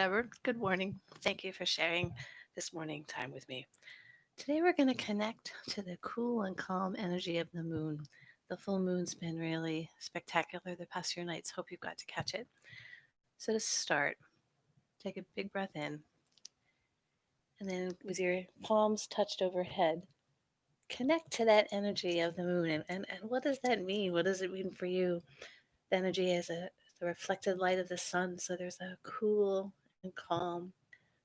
whatever. Good morning. Thank you for sharing this morning time with me. Today we're going to connect to the cool and calm energy of the moon. The full moon's been really spectacular the past few nights. Hope you've got to catch it. So to start, take a big breath in, and then with your palms touched overhead, connect to that energy of the moon. And what does that mean? What does it mean for you? The energy is the reflected light of the sun. So there's a cool and calm.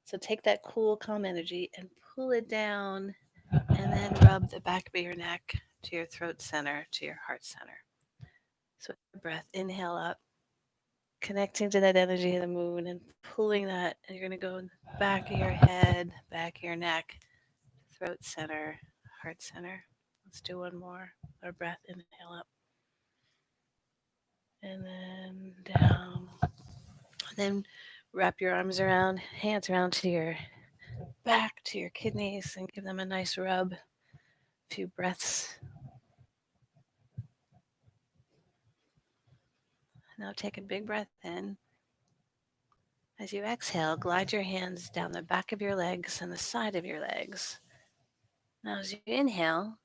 So take that cool, calm energy and pull it down, and then rub the back of your neck to your throat center, to your heart center. So breath, inhale up, connecting to that energy of the moon and pulling that. And you're going to go in the back of your head, back of your neck, throat center, heart center. Let's do one more. Our breath, inhale up, and then down. And then wrap your arms around, hands around to your back, to your kidneys, and give them a nice rub. A few breaths. Now take a big breath in. As you exhale, glide your hands down the back of your legs and the side of your legs. Now, as you inhale,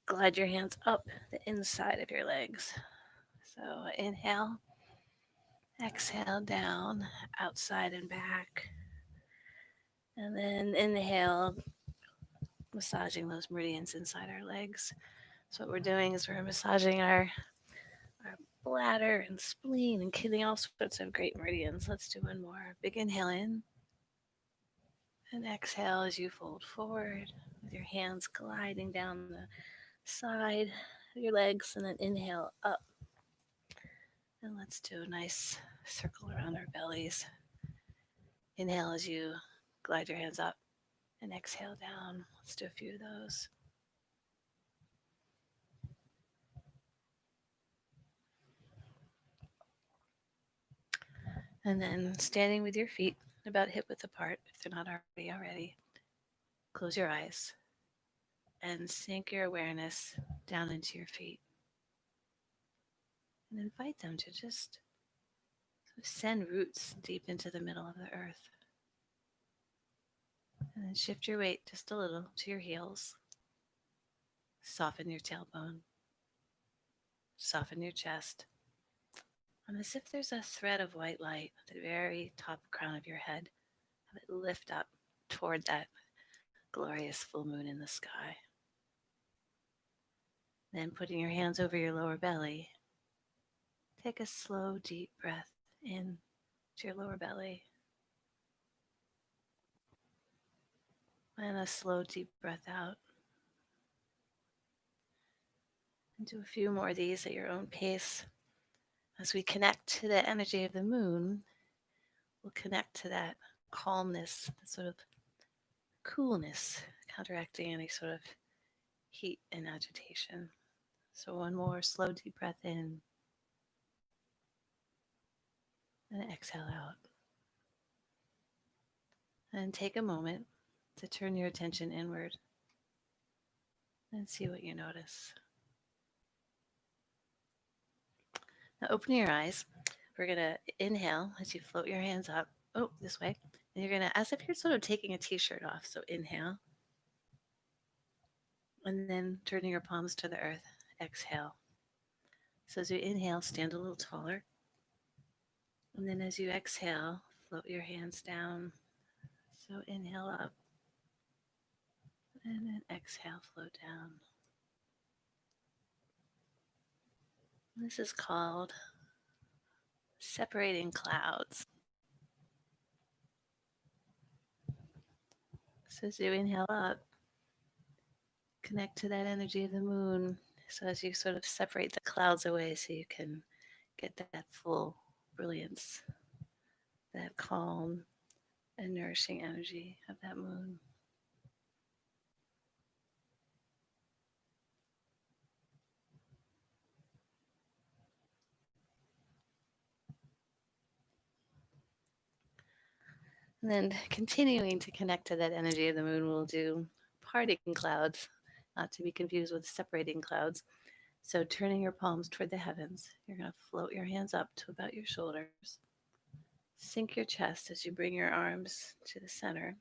glide your hands up the inside of your legs. So, inhale, exhale down, outside and back. And then inhale, massaging those meridians inside our legs. So, what we're doing is we're massaging our bladder and spleen and kidney, all sorts of great meridians. Let's do one more. Big inhale in. And exhale as you fold forward with your hands gliding down the side of your legs, and then inhale up. And let's do a nice circle around our bellies. Inhale as you glide your hands up, and exhale down. Let's do a few of those. And then standing with your feet about hip width apart, if they're not already, close your eyes and sink your awareness down into your feet. And invite them to just send roots deep into the middle of the earth. And then shift your weight just a little to your heels. Soften your tailbone. Soften your chest. And as if there's a thread of white light at the very top crown of your head, have it lift up toward that glorious full moon in the sky. Then putting your hands over your lower belly, take a slow, deep breath in to your lower belly. And a slow, deep breath out. And do a few more of these at your own pace. As we connect to the energy of the moon, we'll connect to that calmness, that sort of coolness, counteracting any sort of heat and agitation. So one more slow, deep breath in, and exhale out. And take a moment to turn your attention inward and see what you notice. Now open your eyes. We're going to inhale as you float your hands up. Oh, this way. And you're going to, as if you're sort of taking a t-shirt off. So inhale. And then turning your palms to the earth. Exhale. So as you inhale, stand a little taller. And then as you exhale, float your hands down. So inhale up. And then exhale, float down. This is called separating clouds. So as you inhale up, connect to that energy of the moon. So as you sort of separate the clouds away so you can get that full brilliance, that calm and nourishing energy of that moon. And then continuing to connect to that energy of the moon, we'll do parting clouds, not to be confused with separating clouds. So turning your palms toward the heavens, you're going to float your hands up to about your shoulders. Sink your chest as you bring your arms to the center.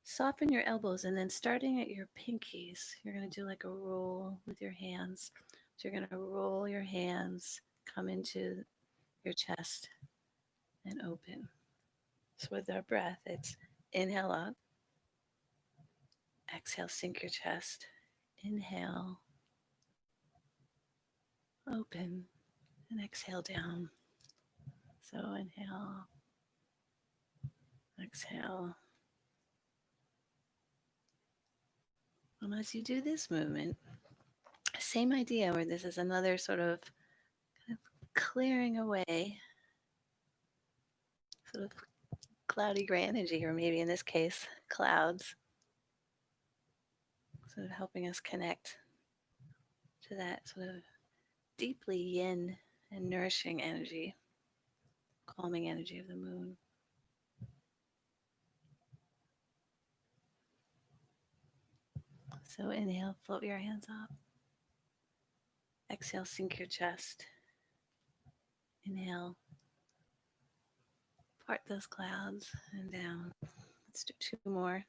Soften your elbows, and then starting at your pinkies, you're going to do like a roll with your hands. So you're going to roll your hands, come into your chest, and open. So with our breath, it's inhale up, exhale, sink your chest, inhale, open, and exhale down. So inhale, exhale. And as you do this movement, same idea where this is another sort of kind of clearing away, sort of cloudy gray energy, or maybe in this case, clouds, sort of helping us connect to that sort of deeply yin and nourishing energy, calming energy of the moon. So inhale, float your hands up. Exhale, sink your chest. Inhale, part those clouds and down. Let's do two more.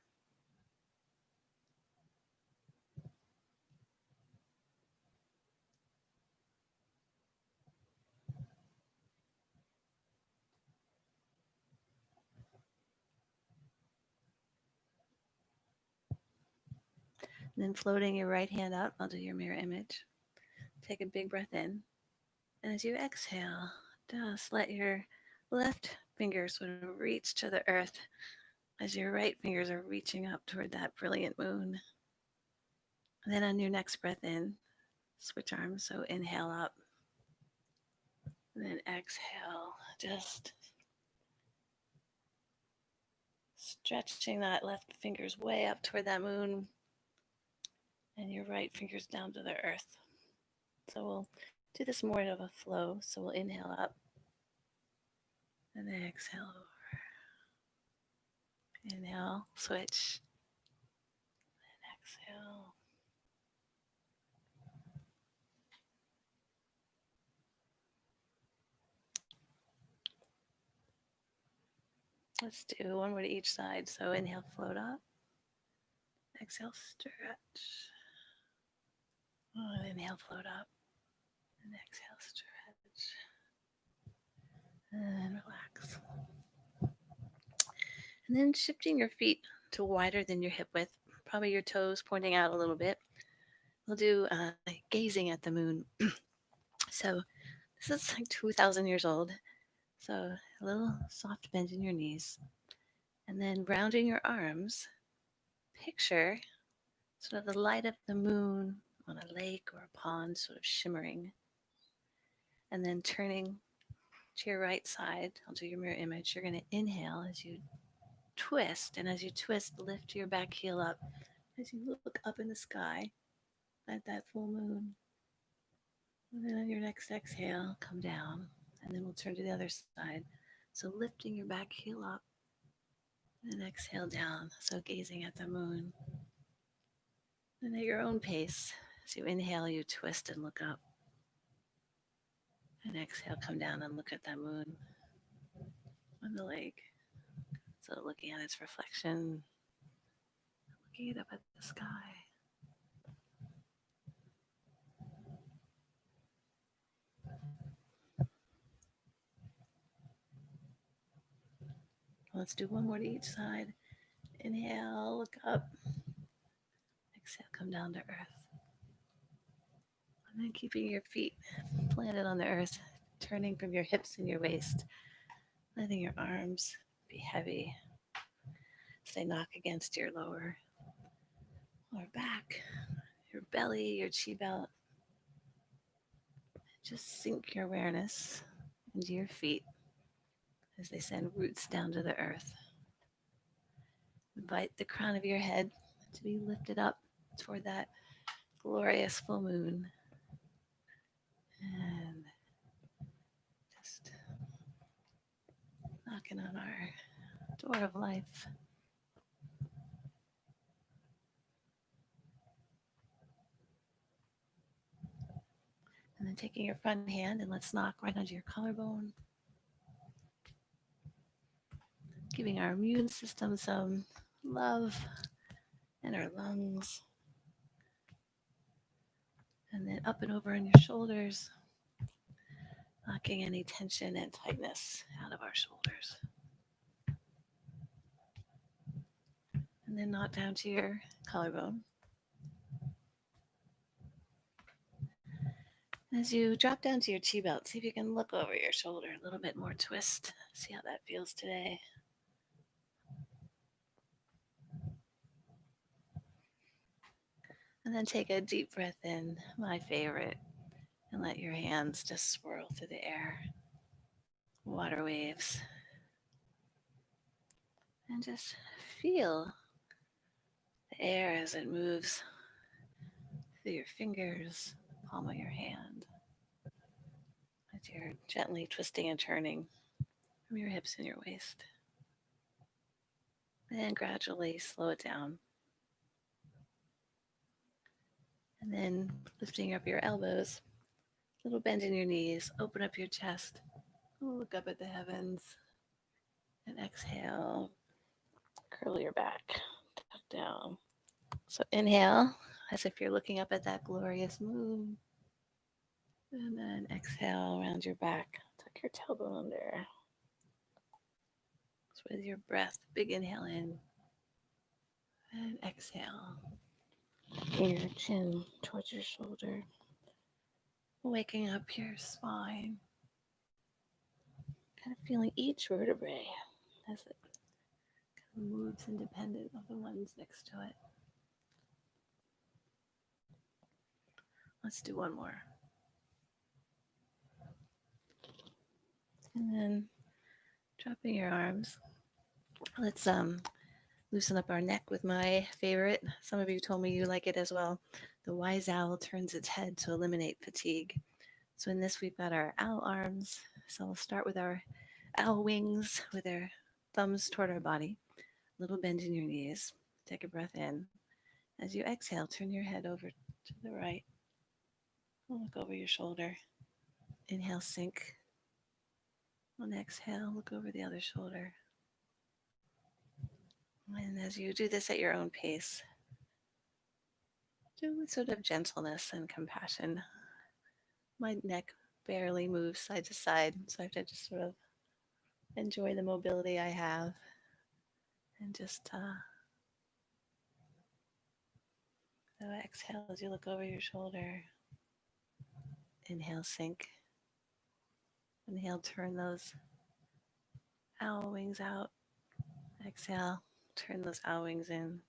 And then floating your right hand up, I'll do your mirror image. Take a big breath in. And as you exhale, just let your left fingers sort of reach to the earth as your right fingers are reaching up toward that brilliant moon. And then on your next breath in, switch arms. So inhale up. And then exhale, just stretching that left fingers way up toward that moon and your right fingers down to the earth. So we'll do this more of a flow. So we'll inhale up and then exhale over. Inhale, switch, and exhale. Let's do one more to each side. So inhale, float up. Exhale, stretch. Oh, and inhale, float up. And exhale, stretch. And relax. And then shifting your feet to wider than your hip width, probably your toes pointing out a little bit. We'll do gazing at the moon. So this is like 2,000 years old. So a little soft bend in your knees. And then rounding your arms, picture sort of the light of the moon on a lake or a pond, sort of shimmering. And then turning to your right side, I'll do your mirror image. You're going to inhale as you twist. And as you twist, lift your back heel up as you look up in the sky at that full moon. And then on your next exhale, come down. And then we'll turn to the other side. So lifting your back heel up and exhale down. So gazing at the moon. And at your own pace, as you inhale, you twist and look up. And exhale, come down and look at that moon on the lake. So looking at its reflection, looking it up at the sky. Let's do one more to each side. Inhale, look up. Exhale, come down to earth. And then keeping your feet planted on the earth, turning from your hips and your waist, letting your arms be heavy as they knock against your lower back, your belly, your chi belt. Just sink your awareness into your feet as they send roots down to the earth. Invite the crown of your head to be lifted up toward that glorious full moon. And just knocking on our door of life. And then taking your front hand and let's knock right onto your collarbone. giving our immune system some love and our lungs. And then up and over on your shoulders, knocking any tension and tightness out of our shoulders. And then knock down to your collarbone. As you drop down to your chi belt, see if you can look over your shoulder, a little bit more twist. See how that feels today. And then take a deep breath in, my favorite, and let your hands just swirl through the air. Water waves. And just feel the air as it moves through your fingers, palm of your hand, as you're gently twisting and turning from your hips and your waist. Then gradually slow it down. And then lifting up your elbows, little bend in your knees, open up your chest, look up at the heavens, and exhale, curl your back, tuck down. So inhale, as if you're looking up at that glorious moon. And then exhale around your back, tuck your tailbone under. So with your breath, big inhale in, and exhale. Bring your chin towards your shoulder, waking up your spine. Kind of feeling each vertebrae as it kind of moves independent of the ones next to it. Let's do one more. And then dropping your arms. Let's loosen up our neck with my favorite. Some of you told me you like it as well. The wise owl turns its head to eliminate fatigue. So in this, we've got our owl arms. So we'll start with our owl wings with our thumbs toward our body. Little bend in your knees. Take a breath in. As you exhale, turn your head over to the right. Look over your shoulder. Inhale, sink. On exhale, look over the other shoulder. And as you do this at your own pace, do it with sort of gentleness and compassion. My neck barely moves side to side, so I have to just sort of enjoy the mobility I have and just so exhale as you look over your shoulder. Inhale, sink. Inhale, turn those owl wings out. Exhale, turn those owl wings in.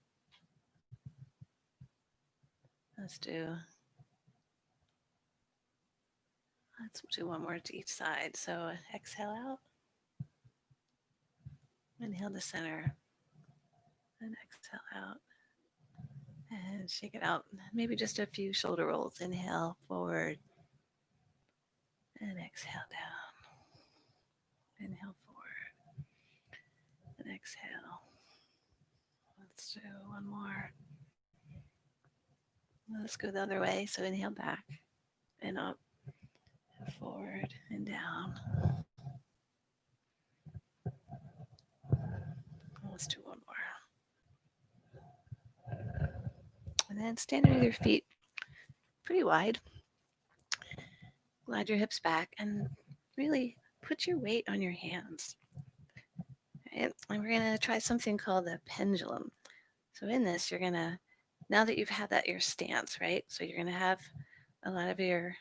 Let's do one more to each side. So exhale out. Inhale to center. And exhale out. And shake it out. Maybe just a few shoulder rolls. Inhale forward. And exhale down. Inhale forward. And exhale. Let's do one more. Let's go the other way. So inhale back and up and forward and down. Let's do one more. And then standing with your feet pretty wide. Glide your hips back and really put your weight on your hands. Right? And we're going to try something called the pendulum. So in this, you're going to, now that you've had that your stance, right? So you're going to have a lot of your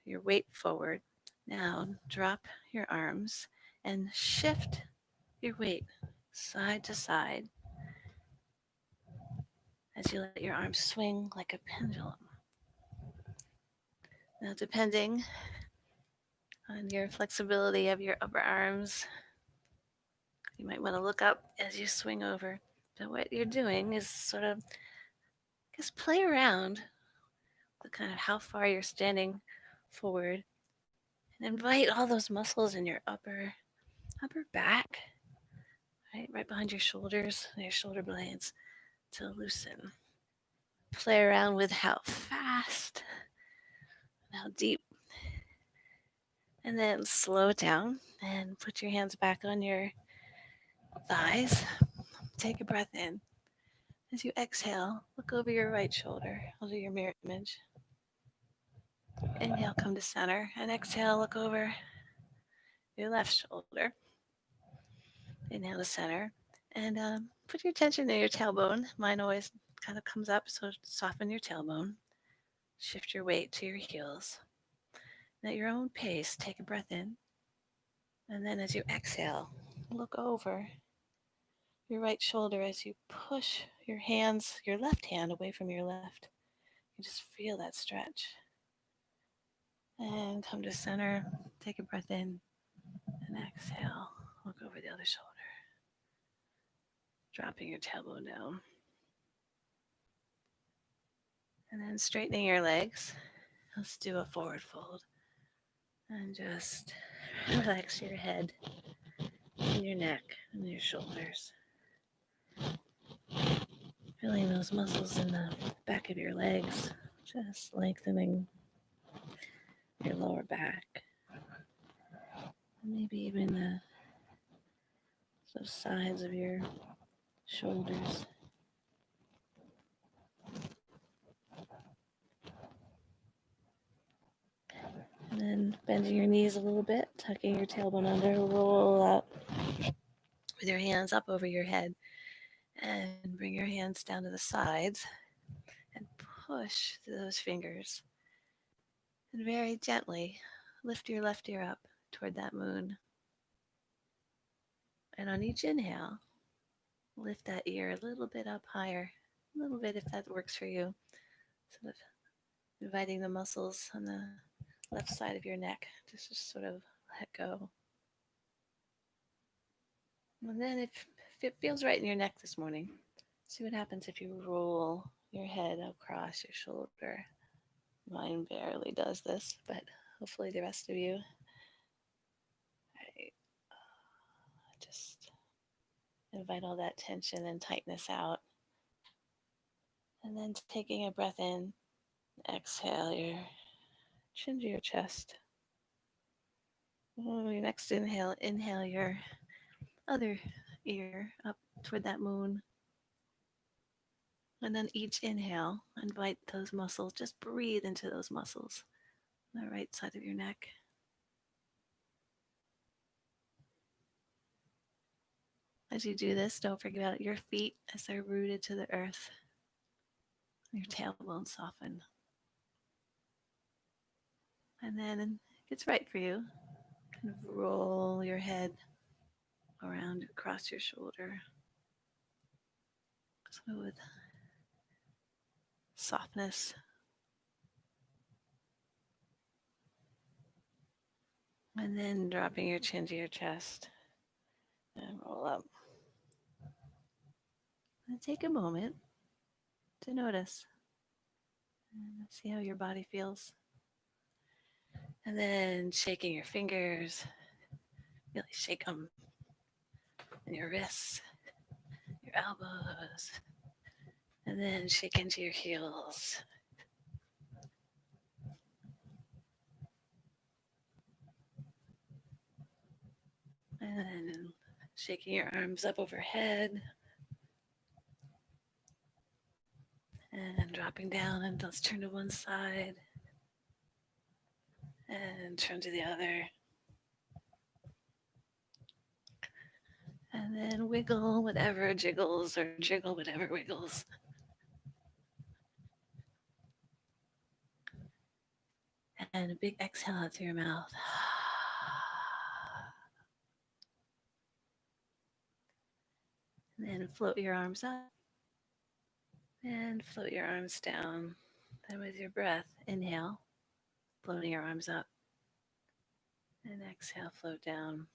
weight forward. Now drop your arms and shift your weight side to side as you let your arms swing like a pendulum. Now, depending on your flexibility of your upper arms, you might want to look up as you swing over. But what you're doing is sort of just play around with kind of how far you're standing forward and invite all those muscles in your upper back, right behind your shoulders, your shoulder blades, to loosen. Play around with how fast, how deep, and then slow it down and put your hands back on your thighs. Take a breath in. As you exhale, look over your right shoulder. I'll do your mirror image. Inhale, come to center, and exhale, look over your left shoulder. Inhale to center, and put your attention to your tailbone. Mine always kind of comes up, so soften your tailbone. Shift your weight to your heels. And at your own pace, take a breath in. And then as you exhale, look over your right shoulder as you push your hands, your left hand away from your left. You just feel that stretch. And come to center, take a breath in, and exhale. Look over the other shoulder. Dropping your tailbone down. And then straightening your legs. Let's do a forward fold. And just relax your head and your neck and your shoulders. Feeling those muscles in the back of your legs, just lengthening your lower back. Maybe even the sides of your shoulders. And then bending your knees a little bit, tucking your tailbone under, roll out with your hands up over your head. And bring your hands down to the sides and push those fingers. And very gently lift your left ear up toward that moon. And on each inhale, lift that ear a little bit up higher, a little bit if that works for you. Sort of inviting the muscles on the left side of your neck to just sort of let go. And then if it feels right in your neck this morning, see what happens if you roll your head across your shoulder. Mine barely does this, but hopefully the rest of you. I just invite all that tension and tightness out. And then taking a breath in, exhale your chin to your chest. Your next inhale, inhale your other ear up toward that moon. And then each inhale, invite those muscles, just breathe into those muscles on the right side of your neck. As you do this, don't forget about your feet as they're rooted to the earth. Your tailbone soften. And then if it's right for you, kind of roll your head around across your shoulder. So with softness. And then dropping your chin to your chest and roll up. And take a moment to notice and see how your body feels. And then shaking your fingers, really shake them, and your wrists, your elbows, and then shake into your heels. And then shaking your arms up overhead. And dropping down, and let's turn to one side. And turn to the other. And then wiggle whatever jiggles or jiggle whatever wiggles. And a big exhale out through your mouth. And then float your arms up. And float your arms down. Then with your breath, inhale, floating your arms up. And exhale, float down.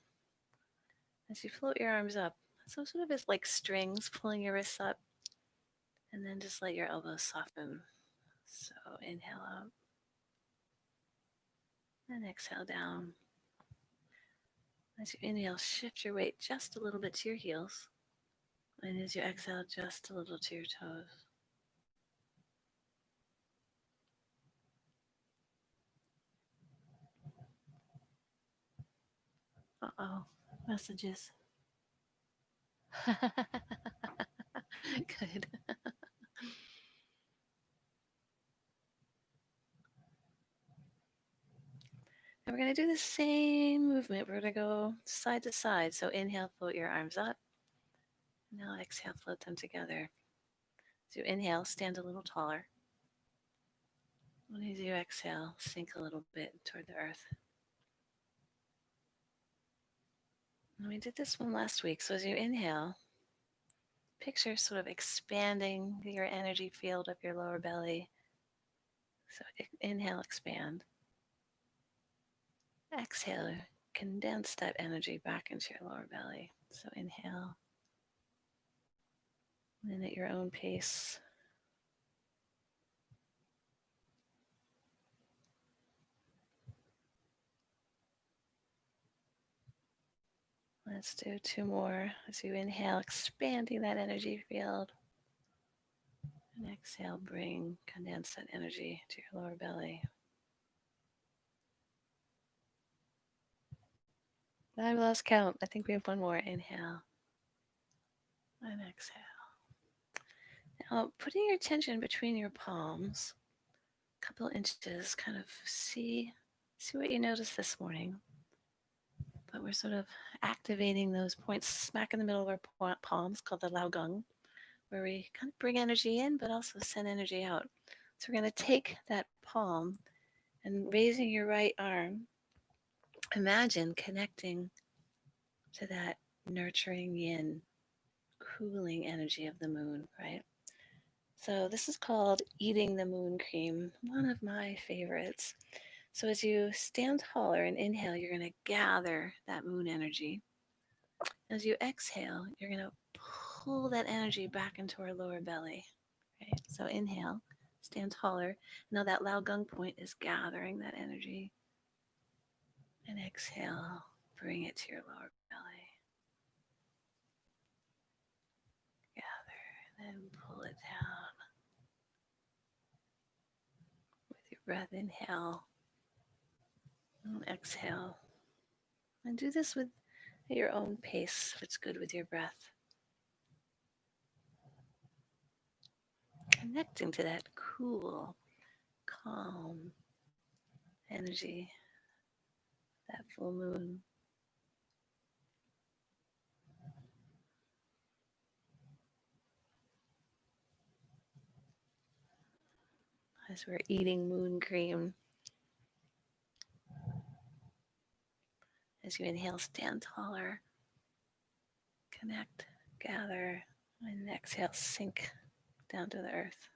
As you float your arms up, so sort of as like strings pulling your wrists up. And then just let your elbows soften. So inhale up. And exhale down. As you inhale, shift your weight just a little bit to your heels. And as you exhale, just a little to your toes. Uh-oh, messages. Good. And we're going to do the same movement. We're going to go side to side. So inhale, float your arms up. Now exhale, float them together. So inhale, stand a little taller. As you exhale, sink a little bit toward the earth. And we did this one last week. So as you inhale, picture sort of expanding your energy field of your lower belly. So inhale, expand. Exhale, condense that energy back into your lower belly. So inhale, and then at your own pace. Let's do two more. As you inhale, expanding that energy field. And exhale, condense that energy to your lower belly. I've lost count. I think we have one more. Inhale and exhale. Now, putting your attention between your palms, a couple inches, kind of see what you notice this morning. But we're sort of activating those points smack in the middle of our palms called the Laogang, where we kind of bring energy in, but also send energy out. So we're going to take that palm and raising your right arm, imagine connecting to that nurturing yin, cooling energy of the moon, right? So this is called eating the moon cream, one of my favorites. So as you stand taller and inhale, you're going to gather that moon energy. As you exhale, you're going to pull that energy back into our lower belly. Right? So inhale, stand taller. Now that Lao Gung point is gathering that energy. And exhale, bring it to your lower belly. Gather, and then pull it down. With your breath, inhale and exhale. And do this at your own pace if it's good with your breath. Connecting to that cool, calm energy, that full moon. As we're eating moon cream. As you inhale, stand taller. Connect, gather, and exhale, sink down to the earth.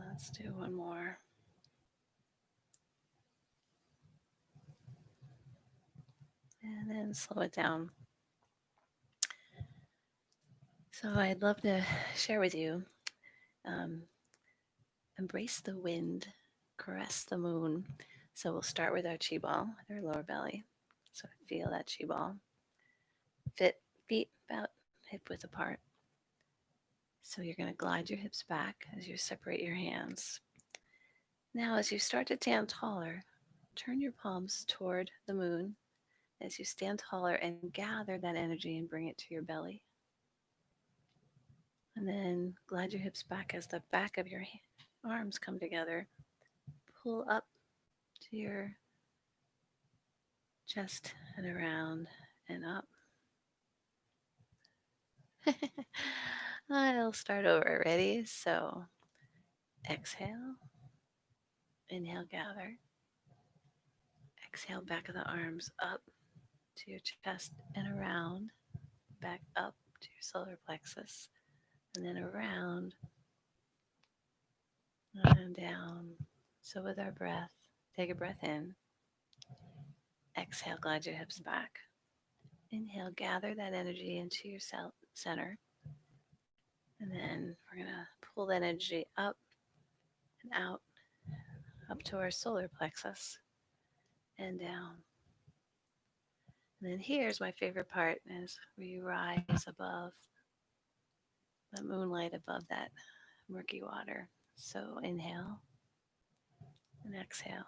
Let's do one more. And then slow it down. So I'd love to share with you, embrace the wind, caress the moon. So we'll start with our chi ball at our lower belly. So feel that chi ball. Feet about hip width apart. So you're going to glide your hips back as you separate your hands. Now, as you start to stand taller, turn your palms toward the moon as you stand taller and gather that energy and bring it to your belly. And then glide your hips back as the back of your arms come together. Pull up to your chest and around and up. I'll start over. Ready? So exhale. Inhale, gather. Exhale, back of the arms up to your chest and around. Back up to your solar plexus. And then around and down. So with our breath, take a breath in. Exhale, glide your hips back. Inhale, gather that energy into your center. And then we're going to pull that energy up and out, up to our solar plexus and down. And then here's my favorite part is where you rise above the moonlight, above that murky water. So inhale and exhale.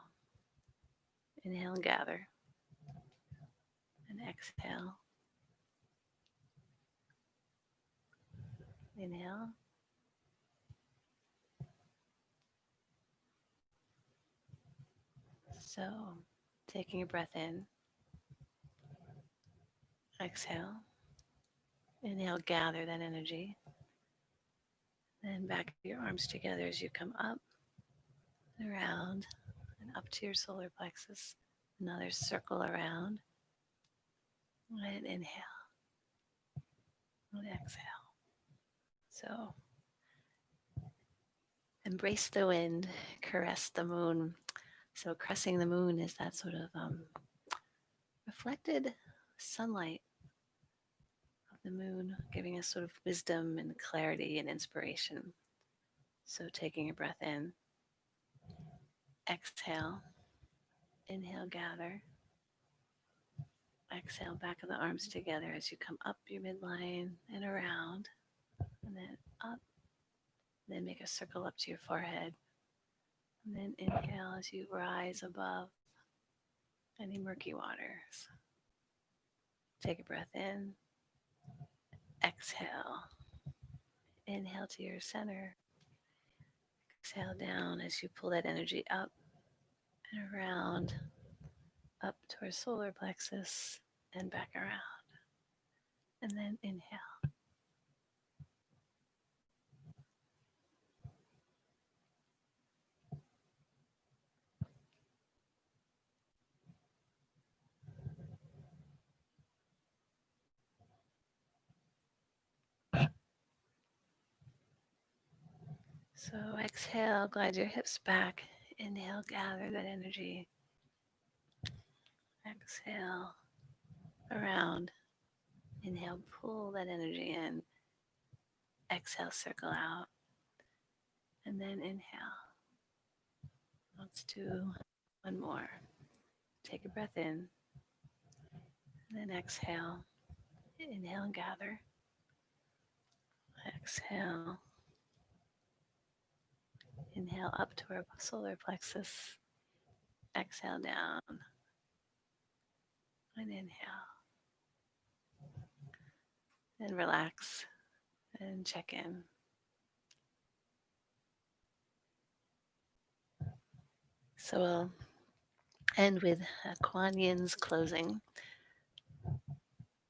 Inhale and gather. And exhale Inhale. So, taking a breath in, exhale. Inhale, gather that energy. Then back of your arms together as you come up, around, and up to your solar plexus. Another circle around. And inhale and exhale. So, embrace the wind, caress the moon. So, caressing the moon is that sort of reflected sunlight of the moon, giving us sort of wisdom and clarity and inspiration. So, taking a breath in, exhale, inhale, gather, exhale, back of the arms together as you come up your midline and around, and then up, then make a circle up to your forehead, and then inhale as you rise above any murky waters. Take a breath in, exhale, inhale to your center, exhale down as you pull that energy up and around, up to our solar plexus and back around. And then inhale. So exhale, glide your hips back. Inhale, gather that energy. Exhale, around. Inhale, pull that energy in. Exhale, circle out. And then inhale. Let's do one more. Take a breath in. And then exhale. Inhale and gather. Exhale. Inhale up to our solar plexus. Exhale down. And inhale. And relax and check in. So we'll end with Kuan Yin's closing.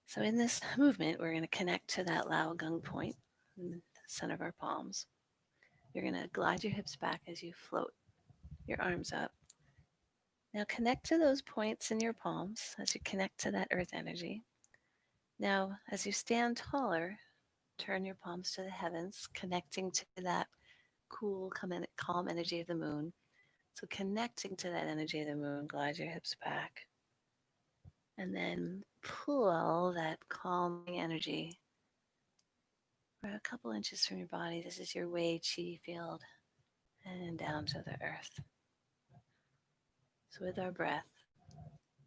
So in this movement, we're going to connect to that Lao Gung point in the center of our palms. You're going to glide your hips back as you float your arms up. Now connect to those points in your palms as you connect to that earth energy. Now, as you stand taller, turn your palms to the heavens, connecting to that cool, calm energy of the moon. So connecting to that energy of the moon, glide your hips back. And then pull that calming energy for a couple inches from your body. This is your Wei Qi field. And down to the earth. So with our breath,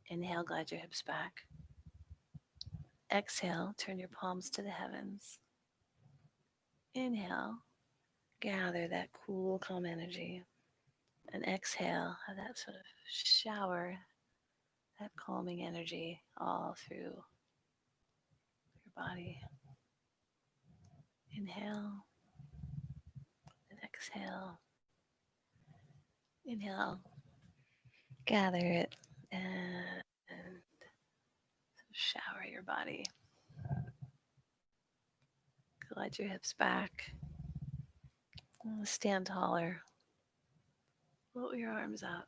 inhale, glide your hips back. Exhale, turn your palms to the heavens. Inhale, gather that cool, calm energy. And exhale, have that sort of shower, that calming energy all through your body. Inhale and exhale. Inhale, gather it and shower your body. Glide your hips back. Stand taller. Float your arms up.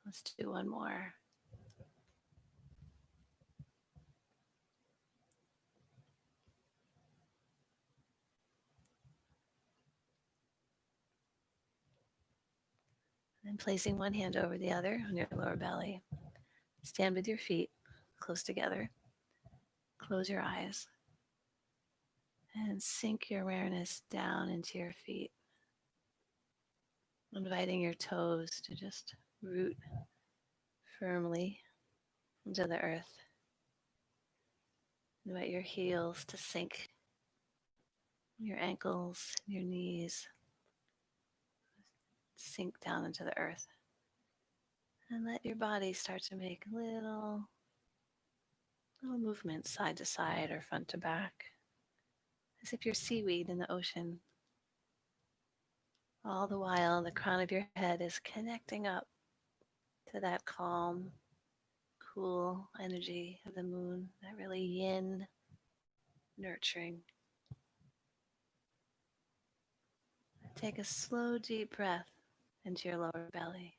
Let's do one more. And placing one hand over the other on your lower belly. Stand with your feet close together. Close your eyes. And sink your awareness down into your feet. Inviting your toes to just root firmly into the earth. Invite your heels to sink, your ankles, your knees, sink down into the earth. And let your body start to make little Little movements side to side or front to back, as if you're seaweed in the ocean. All the while, the crown of your head is connecting up to that calm, cool energy of the moon, that really yin, nurturing. Take a slow, deep breath into your lower belly.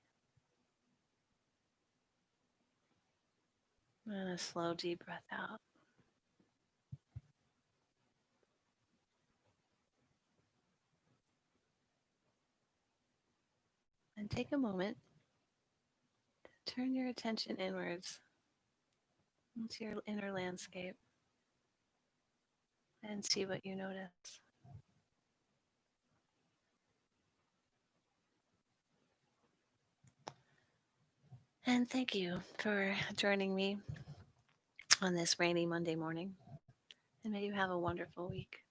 And a slow, deep breath out. And take a moment to turn your attention inwards into your inner landscape and see what you notice. And thank you for joining me on this rainy Monday morning. And may you have a wonderful week.